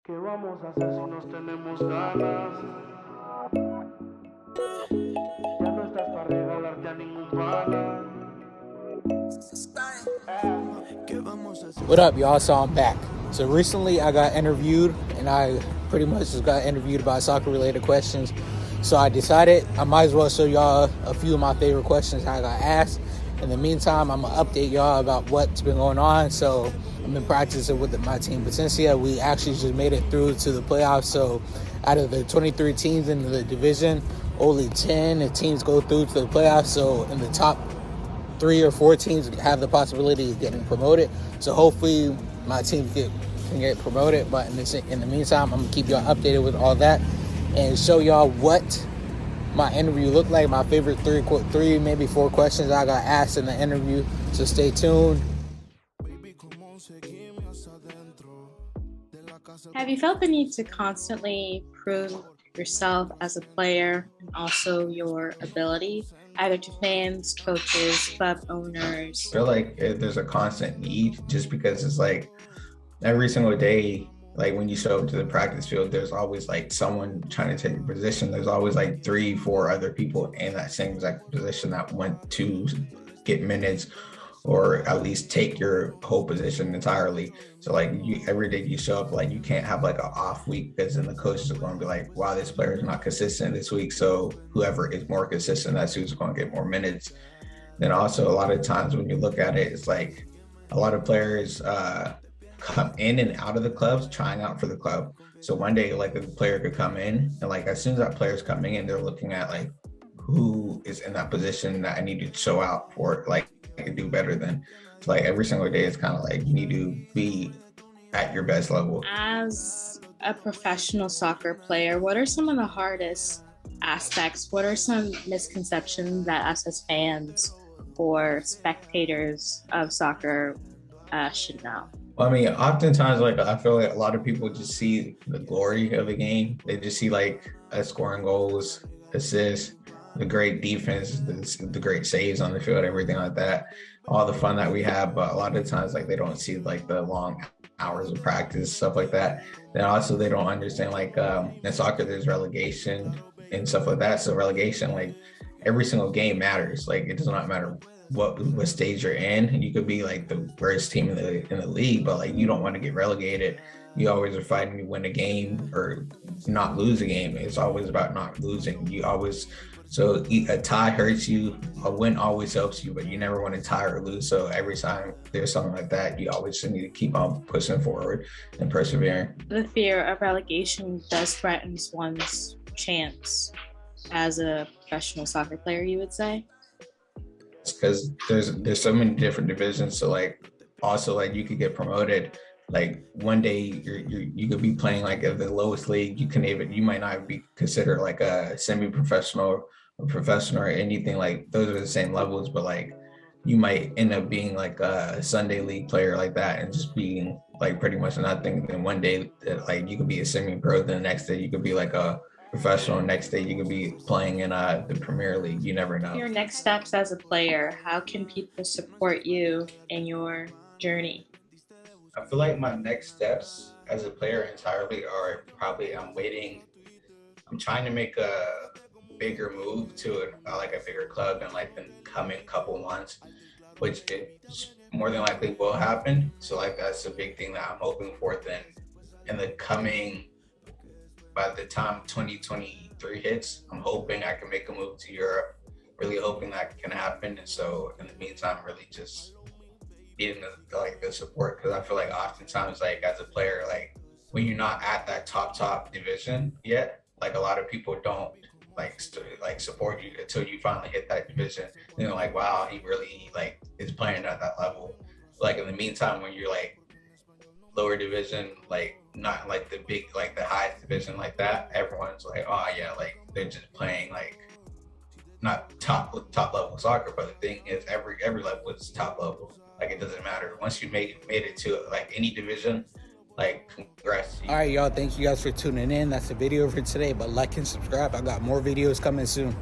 ¿Qué vamos a hacer si nos tenemos ganas? Ya no estás para regalarte a ningún pana. What up, y'all? So I'm back. So recently I got interviewed, and I pretty much just got interviewed about soccer-related questions. So I decided I might as well show y'all a few of my favorite questions I got asked. In the meantime, I'm gonna update y'all about what's been going on. So I've been practicing with my team Potencia. We actually just made it through to the playoffs. So out of the 23 teams in the division, only 10 teams go through to the playoffs. So in the top 3 or 4 teams have the possibility of getting promoted. So hopefully my team can get promoted. But in the meantime, I'm gonna keep y'all updated with all that and show y'all what my interview looked like. My favorite three, maybe 4 questions I got asked in the interview. So stay tuned. Have you felt the need to constantly prove yourself as a player and also your ability, either to fans, coaches, club owners? I feel like there's a constant need, just because it's like every single day, like when you show up to the practice field, there's always like someone trying to take your position. There's always like 3-4 other people in that same exact position that want to get minutes or at least take your whole position entirely. So like every day you show up, like you can't have like an off week, because then the coaches are going to be like, wow, this player is not consistent this week. So whoever is more consistent, that's who's going to get more minutes. Then also a lot of times when you look at it, it's like a lot of players come in and out of the clubs trying out for the club. So one day like a player could come in, and like as soon as that player's coming in, they're looking at like who is in that position that I need to show out for, like I can do better than. So like every single day it's kind of like you need to be at your best level. As a professional soccer player, what are some of the hardest aspects? What are some misconceptions that us as fans or spectators of soccer should know? Well, I mean, oftentimes, like I feel like a lot of people just see the glory of the game. They just see like us scoring goals, assists, the great defense, the great saves on the field, everything like that, all the fun that we have. But a lot of times, like they don't see like the long hours of practice, stuff like that. Then also they don't understand like in soccer there's relegation and stuff like that. So relegation, like every single game matters. Like it does not matter what stage you're in. You could be like the worst team in the league, but like you don't want to get relegated. You always are fighting to win a game or not lose a game. It's always about not losing. So a tie hurts you, a win always helps you, but you never want to tie or lose. So every time there's something like that, you always need to keep on pushing forward and persevering. The fear of relegation does threaten one's chance as a professional soccer player, you would say? Because there's so many different divisions. So like also like you could get promoted. Like one day you could be playing like at the lowest league. You might not be considered like a semi-professional or professional or anything. Like those are the same levels, but like you might end up being like a Sunday league player like that and just being like pretty much nothing. And one day like you could be a semi-pro, then the next day you could be like a professional, next day you could be playing in the Premier League. You never know. Your next steps as a player, how can people support you in your journey? I feel like my next steps as a player entirely are probably I'm trying to make a bigger move to like a bigger club in like the coming couple months, which it more than likely will happen. So like that's a big thing that I'm hoping for. Then in the coming, by the time 2023 hits, I'm hoping I can make a move to Europe, really hoping that can happen. And so in the meantime, really just needing the support, because I feel like oftentimes like as a player, like when you're not at that top division yet, like a lot of people don't like support you until you finally hit that division. They're like, wow, he really like is playing at that level. Like in the meantime, when you're like lower division, like not like the big, like the highest division like that, everyone's like, oh yeah, like they're just playing like not top level soccer. But the thing is, every level is top level. Like it doesn't matter. Once you made it to like any division, like congrats to you. All right, y'all. Thank you guys for tuning in. That's the video for today. But like and subscribe. I got more videos coming soon.